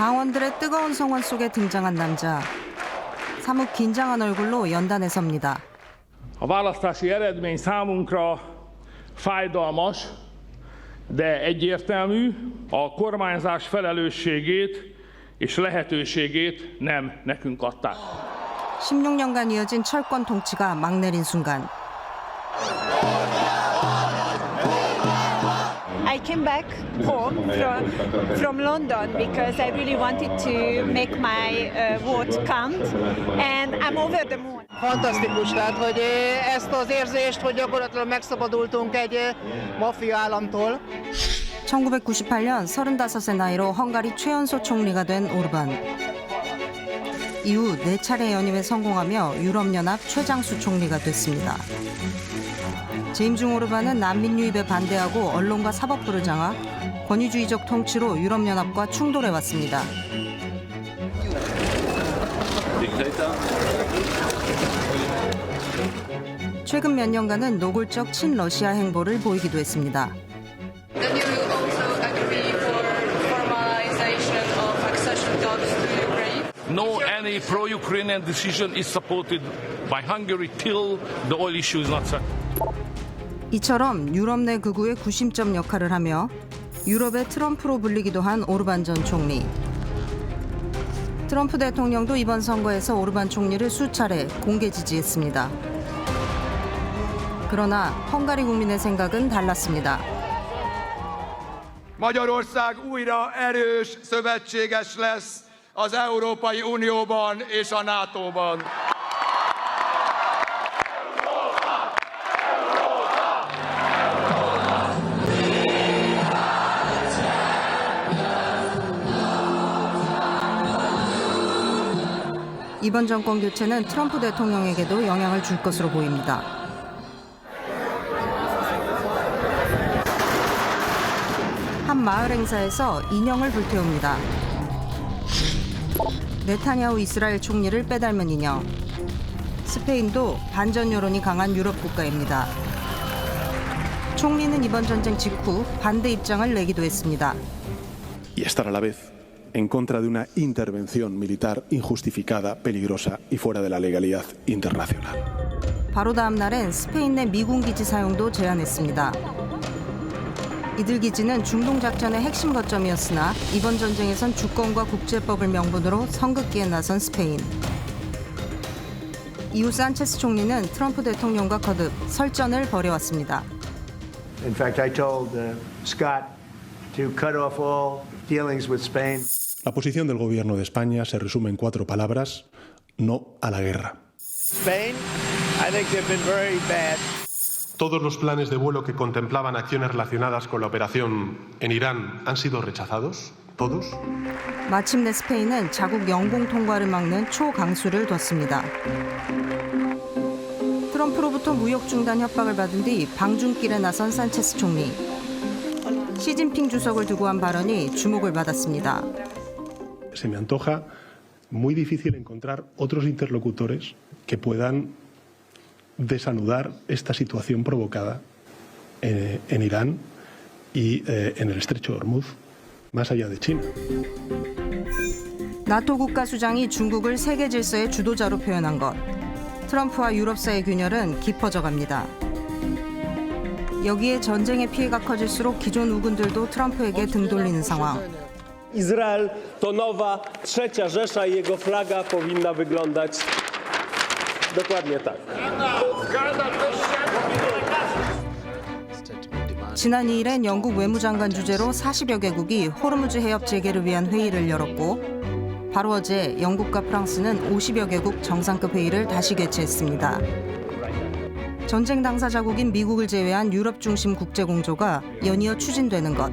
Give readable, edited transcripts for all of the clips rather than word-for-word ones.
방언들의 뜨거운 성원 속에 등장한 남자. 사뭇 긴장한 얼굴로 연단에 섭니다. A választási eredmény számunkra fájdalmas, de egyértelmű, a kormányzás felelősségét és lehetőségét nem nekünk adták. 16년간 이어진 철권 통치가 막 내린 순간. I came back home from London because I really wanted to make my vote count, and I'm over the moon. Fantasztikus, tehát, hogy ezt az érzést, hogy gyakorlatilag megszabadultunk egy maffia államtól. 1998년 35세 나이로 헝가리 최연소 총리가 된 오르반. 이후 4차례 연임에 성공하며 유럽연합 최장수 총리가 됐습니다. 재임 중 오르반은 난민 유입에 반대하고 언론과 사법부를 장악, 권위주의적 통치로 유럽연합과 충돌해왔습니다. 최근 몇 년간은 노골적 친러시아 행보를 보이기도 했습니다. No any pro-Ukrainian decision is supported by Hungary till the oil issue is not settled. 이처럼 유럽 내 극우의 구심점 역할을 하며 유럽의 트럼프로 불리기도 한 오르반 전 총리. 트럼프 대통령도 이번 선거에서 오르반 총리를 수차례 공개 지지했습니다. 그러나 헝가리 국민의 생각은 달랐습니다. Magyarország újra erős szövetséges lesz az Európai Unióban és a NATO-ban. 이번 정권 교체는 트럼프 대통령에게도 영향을 줄 것으로 보입니다. 한 마을 행사에서 인형을 불태웁니다. 네타냐후 이스라엘 총리를 빼닮은 인형. 스페인도 반전 여론이 강한 유럽 국가입니다. 총리는 이번 전쟁 직후 반대 입장을 내기도 했습니다. Y estar a la vez en contra de una intervención militar injustificada, peligrosa y fuera de la legalidad internacional. 바로 다음 날엔 스페인 내 미군 기지 사용도 제안했습니다. 이들 기지는 중동 작전의 핵심 거점이었으나 이번 전쟁에선 주권과 국제법을 명분으로 선긋기에 나선 스페인. 이후 산체스 총리는 트럼프 대통령과 거듭 설전을 벌여왔습니다. In fact, I told Scott to cut off all dealings with Spain. La posición del gobierno de España se resume en 4 palabras: no a la guerra. Spain, I think they've been very bad. Todos los planes de vuelo que contemplaban acciones relacionadas con la operación en Irán han sido rechazados. ¿Todos? 마침내 스페인은 자국 영공 통과를 막는 초강수를 뒀습니다. 트럼프로부터 무역 중단 협박을 받은 뒤 방중길에 나선 산체스 총리. 시진핑 주석을 두고 한 발언이 주목을 받았습니다. Se me antoja muy difícil encontrar otros interlocutores que puedan desanudar esta situación provocada en Irán y en el estrecho de Hormuz, más allá de China. 나토 국가수장이 중국을 세계 질서의 주도자로 표현한 것. 트럼프와 유럽 사이의 균열은 깊어져 갑니다. 여기에 전쟁의 피해가 커질수록 기존 우군들도 트럼프에게 등 돌리는 상황. Izrael to nowa trzecia Rzesza i jego flaga powinna wyglądać dokładnie tak. 지난 2일엔 영국 외무장관 주재로 40여 개국이 호르무즈 해협 재개를 위한 회의를 열었고 바로 어제 영국과 프랑스는 50여 개국 정상급 회의를 다시 개최했습니다. 전쟁 당사자국인 미국을 제외한 유럽 중심 국제공조가 연이어 추진되는 것.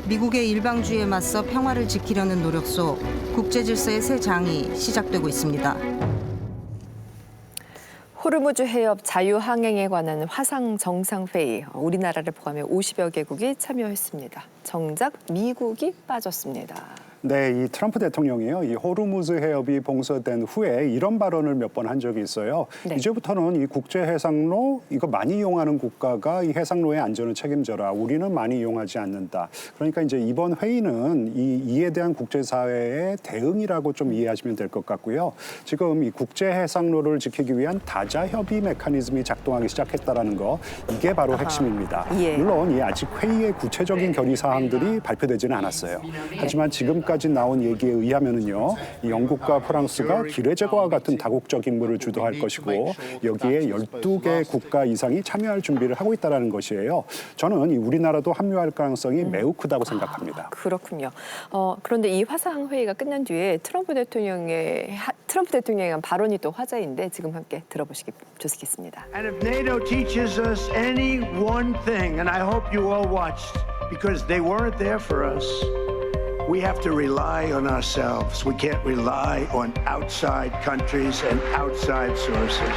미국의 일방주의에 맞서 평화를 지키려는 노력 속 국제 질서의 새 장이 시작되고 있습니다. 호르무즈 해협 자유항행에 관한 화상 정상회의, 우리나라를 포함해 50여 개국이 참여했습니다. 정작 미국이 빠졌습니다. 네, 이 트럼프 대통령이요, 이 호르무즈 해협이 봉쇄된 후에 이런 발언을 몇 번 한 적이 있어요. 네. 이제부터는 이 국제 해상로 이거 많이 이용하는 국가가 이 해상로의 안전을 책임져라. 우리는 많이 이용하지 않는다. 그러니까 이제 이번 회의는 이에 대한 국제사회의 대응이라고 좀 이해하시면 될 것 같고요. 지금 이 국제 해상로를 지키기 위한 다자 협의 메커니즘이 작동하기 시작했다라는 거, 이게 바로 핵심입니다. 예. 물론 이 아직 회의의 구체적인 결의 사항들이 발표되지는 않았어요. 하지만 지금까지 나온 얘기에 의하면은요, 이 영국과 프랑스가 기뢰제거와 같은 다국적 임무를 주도할 것이고 여기에 12개 국가 이상이 참여할 준비를 하고 있다는 것이에요. 저는 이 우리나라도 합류할 가능성이 매우 크다고 생각합니다. 그렇군요. 그런데 이 화상 회의가 끝난 뒤에 트럼프 대통령의 한 발언이 또 화제인데 지금 함께 들어보시겠습니다. And if NATO teaches us any one thing, and I hope you all watched, because they weren't there for us, we have to rely on ourselves. We can't rely on outside countries and outside sources.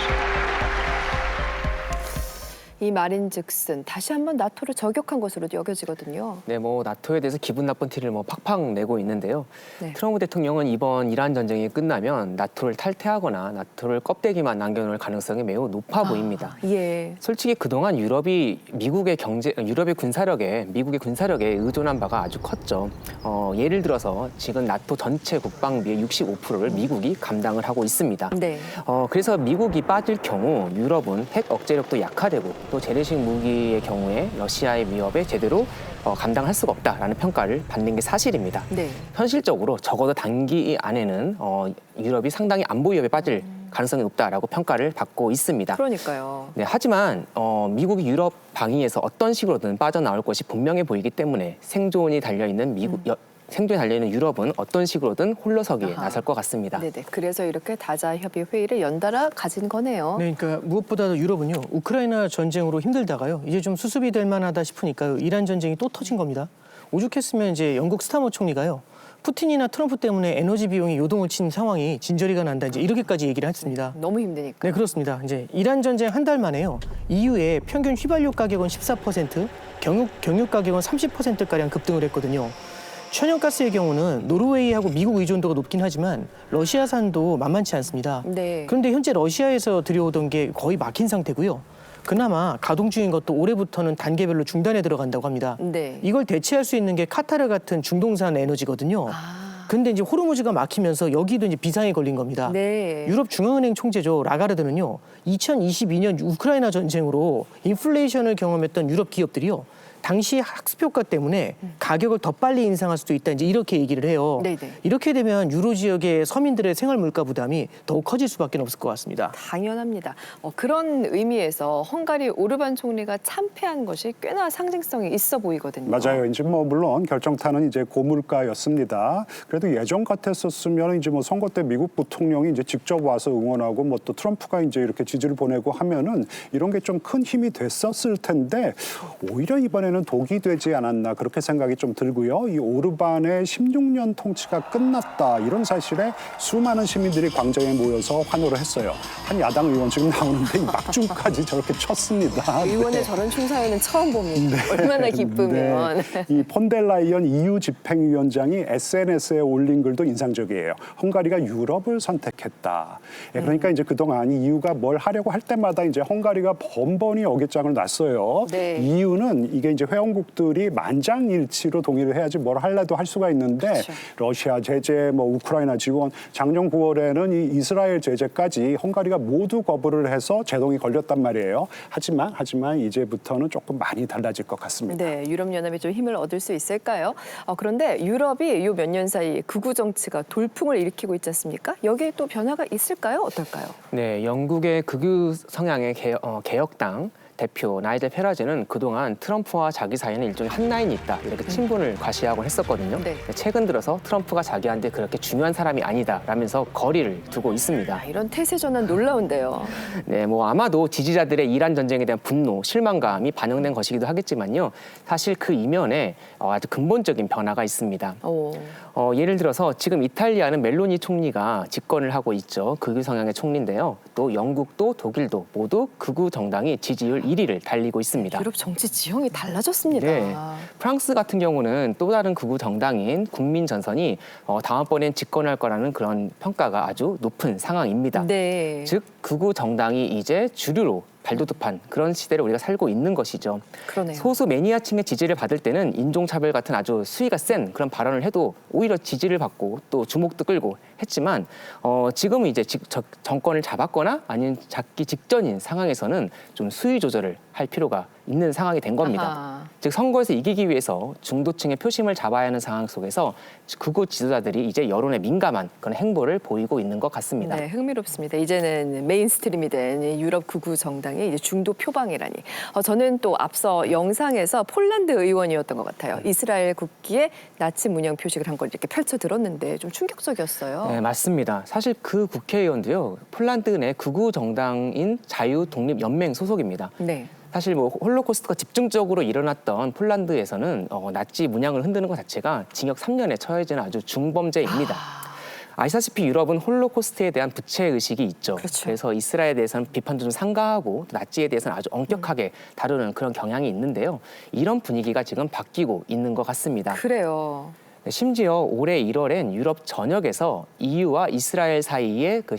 이 말인즉슨 다시 한번 나토를 저격한 것으로 여겨지거든요. 네, 뭐 나토에 대해서 기분 나쁜 티를 뭐 팍팍 내고 있는데요. 네. 트럼프 대통령은 이번 이란 전쟁이 끝나면 나토를 탈퇴하거나 나토를 껍데기만 남겨놓을 가능성이 매우 높아 보입니다. 예. 솔직히 그동안 유럽이 미국의 군사력에 의존한 바가 아주 컸죠. 예를 들어서 지금 나토 전체 국방비의 65%를 미국이 감당을 하고 있습니다. 네. 그래서 미국이 빠질 경우 유럽은 핵 억제력도 약화되고 또 재래식 무기의 경우에 러시아의 위협에 제대로 감당할 수가 없다라는 평가를 받는 게 사실입니다. 네. 현실적으로 적어도 단기 안에는 유럽이 상당히 안보 위협에 빠질 가능성이 높다라고 평가를 받고 있습니다. 그러니까요. 네, 하지만 미국이 유럽 방위에서 어떤 식으로든 빠져나올 것이 분명해 보이기 때문에 생존이 달려있는 유럽은 어떤 식으로든 홀로서기에 나설 것 같습니다. 네네. 그래서 이렇게 다자 협의 회의를 연달아 가진 거네요. 네, 그러니까 무엇보다도 유럽은요, 우크라이나 전쟁으로 힘들다가요, 이제 좀 수습이 될 만하다 싶으니까요, 이란 전쟁이 또 터진 겁니다. 오죽했으면 이제 영국 스타머 총리가요, 푸틴이나 트럼프 때문에 에너지 비용이 요동을 친 상황이 진저리가 난다, 이제 이렇게까지 얘기를 했습니다. 너무 힘드니까. 네, 그렇습니다. 이제 이란 전쟁 한 달 만에요, EU의 평균 휘발유 가격은 14%, 경유 가격은 30%가량 급등을 했거든요. 천연가스의 경우는 노르웨이하고 미국 의존도가 높긴 하지만 러시아산도 만만치 않습니다. 네. 그런데 현재 러시아에서 들여오던 게 거의 막힌 상태고요. 그나마 가동 중인 것도 올해부터는 단계별로 중단에 들어간다고 합니다. 네. 이걸 대체할 수 있는 게 카타르 같은 중동산 에너지거든요. 근데 이제 호르무즈가 막히면서 여기도 이제 비상이 걸린 겁니다. 네. 유럽 중앙은행 총재죠, 라가르드는요, 2022년 우크라이나 전쟁으로 인플레이션을 경험했던 유럽 기업들이요, 당시 학습효과 때문에 가격을 더 빨리 인상할 수도 있다, 이제 이렇게 얘기를 해요. 네네. 이렇게 되면 유로 지역의 서민들의 생활 물가 부담이 더욱 커질 수밖에 없을 것 같습니다. 당연합니다. 그런 의미에서 헝가리 오르반 총리가 참패한 것이 꽤나 상징성이 있어 보이거든요. 맞아요. 이제 뭐 물론 결정타는 이제 고물가였습니다. 그래도 예전 같았었으면 이제 뭐 선거 때 미국 부통령이 이제 직접 와서 응원하고 뭐 또 트럼프가 이제 이렇게 지지를 보내고 하면은 이런 게 좀 큰 힘이 됐었을 텐데 오히려 이번에는 독이 되지 않았나, 그렇게 생각이 좀 들고요. 이 오르반의 16년 통치가 끝났다, 이런 사실에 수많은 시민들이 광장에 모여서 환호를 했어요. 한 야당 의원 지금 나오는데 이 막중까지 저렇게 쳤습니다. 의원의 네. 저런 총사회는 처음 봅니다. 네. 얼마나 기쁘면. 네. 이 폰델라이언 EU 집행위원장이 SNS에 올린 글도 인상적이에요. 헝가리가 유럽을 선택했다. 그러니까 이제 그동안 EU가 뭘 하려고 할 때마다 이제 헝가리가 번번이 어깃장을 놨어요. 네. EU는 이게 이제 회원국들이 만장일치로 동의를 해야지 뭘 할래도 할 수가 있는데, 그렇죠. 러시아 제재, 뭐 우크라이나 지원, 작년 9월에는 이 이스라엘 제재까지 헝가리가 모두 거부를 해서 제동이 걸렸단 말이에요. 하지만 이제부터는 조금 많이 달라질 것 같습니다. 네, 유럽연합이 좀 힘을 얻을 수 있을까요? 그런데 유럽이 요 몇 년 사이 극우 정치가 돌풍을 일으키고 있지 않습니까? 여기에 또 변화가 있을까요? 어떨까요? 네, 영국의 극우 성향의 개혁당 대표 나이젤 페라제는 그동안 트럼프와 자기 사이에는 일종의 한 라인이 있다, 이렇게 친분을 과시하곤 했었거든요. 네. 최근 들어서 트럼프가 자기한테 그렇게 중요한 사람이 아니다라면서 거리를 두고 있습니다. 이런 태세 전환 놀라운데요. 네, 뭐 아마도 지지자들의 이란 전쟁에 대한 분노, 실망감이 반영된 것이기도 하겠지만요. 사실 그 이면에 아주 근본적인 변화가 있습니다. 예를 들어서 지금 이탈리아는 멜로니 총리가 집권을 하고 있죠. 극우 성향의 총리인데요. 또 영국도 독일도 모두 극우 정당이 지지율 1위를 달리고 있습니다. 유럽 정치 지형이 달라졌습니다. 네. 프랑스 같은 경우는 또 다른 극우 정당인 국민전선이 다음번엔 집권할 거라는 그런 평가가 아주 높은 상황입니다. 네. 즉 극우 정당이 이제 주류로 발돋움한 그런 시대를 우리가 살고 있는 것이죠. 그러네요. 소수 매니아층의 지지를 받을 때는 인종차별 같은 아주 수위가 센 그런 발언을 해도 오히려 지지를 받고 또 주목도 끌고 했지만 지금은 이제 정권을 잡았거나 아니면 잡기 직전인 상황에서는 좀 수위 조절을 할 필요가 있는 상황이 된 겁니다. 아하. 즉 선거에서 이기기 위해서 중도층의 표심을 잡아야 하는 상황 속에서 극우 지도자들이 이제 여론에 민감한 그런 행보를 보이고 있는 것 같습니다. 네, 흥미롭습니다. 이제는 메인스트림이 된 유럽 극우 정당의 이제 중도 표방이라니. 저는 또 앞서 영상에서 폴란드 의원이었던 것 같아요. 이스라엘 국기에 나치 문양 표식을 한 걸 이렇게 펼쳐 들었는데 좀 충격적이었어요. 네, 맞습니다. 사실 그 국회의원도요, 폴란드 내 극우 정당인 자유독립연맹 소속입니다. 네. 사실 뭐 홀로코스트가 집중적으로 일어났던 폴란드에서는 나치 문양을 흔드는 것 자체가 징역 3년에 처해지는 아주 중범죄입니다. 아시다시피 유럽은 홀로코스트에 대한 부채 의식이 있죠. 그렇죠. 그래서 이스라엘에 대해서는 비판도 좀 상가하고 또 나치에 대해서는 아주 엄격하게 다루는 그런 경향이 있는데요. 이런 분위기가 지금 바뀌고 있는 것 같습니다. 그래요. 심지어 올해 1월엔 유럽 전역에서 EU와 이스라엘 사이의 그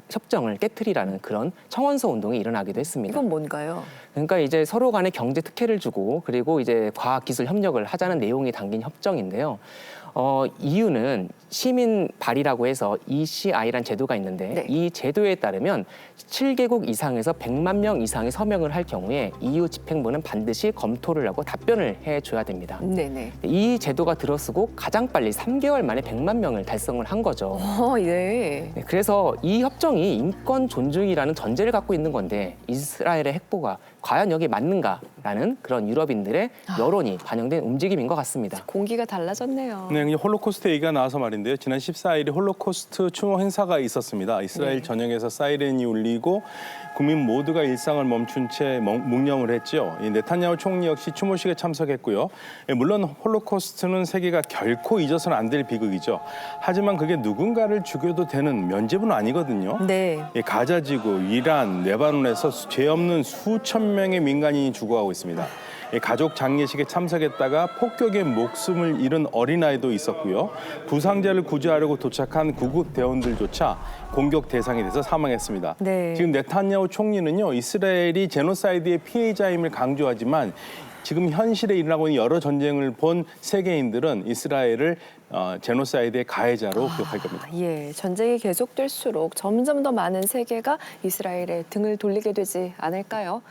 협정을 깨트리라는 그런 청원서 운동이 일어나기도 했습니다. 이건 뭔가요? 그러니까 이제 서로 간에 경제 특혜를 주고 그리고 이제 과학기술 협력을 하자는 내용이 담긴 협정인데요. EU는 시민 발의라고 해서 ECI라는 제도가 있는데 네. 이 제도에 따르면 7개국 이상에서 100만 명 이상이 서명을 할 경우에 EU 집행부는 반드시 검토를 하고 답변을 해줘야 됩니다. 네네. 이 제도가 들어서고 가장 빨리 3개월 만에 100만 명을 달성을 한 거죠. 네. 네, 그래서 이 협정이 인권 존중이라는 전제를 갖고 있는 건데 이스라엘의 핵보가 과연 여기에 맞는가라는 그런 유럽인들의 여론이 반영된 움직임인 것 같습니다. 공기가 달라졌네요. 네, 홀로코스트 얘기가 나와서 말인데요. 지난 14일에 홀로코스트 추모 행사가 있었습니다. 이스라엘 전역에서 사이렌이 울리고 국민 모두가 일상을 멈춘 채 묵념을 했죠. 이 네타냐후 총리 역시 추모식에 참석했고요. 물론 홀로코스트는 세계가 결코 잊어서는 안 될 비극이죠. 하지만 그게 누군가를 죽여도 되는 면죄부는 아니거든요. 네. 가자지구, 이란, 레바논에서 죄 없는 수천 명의 민간인이 죽어가고 있습니다. 가족 장례식에 참석했다가 폭격에 목숨을 잃은 어린아이도 있었고요. 부상자를 구조하려고 도착한 구급 대원들조차 공격 대상이 돼서 사망했습니다. 네. 지금 네타냐후 총리는요, 이스라엘이 제노사이드의 피해자임을 강조하지만 지금 현실에 일어나고 있는 여러 전쟁을 본 세계인들은 이스라엘을 제노사이드의 가해자로 기억할 겁니다. 예, 전쟁이 계속될수록 점점 더 많은 세계가 이스라엘에 등을 돌리게 되지 않을까요?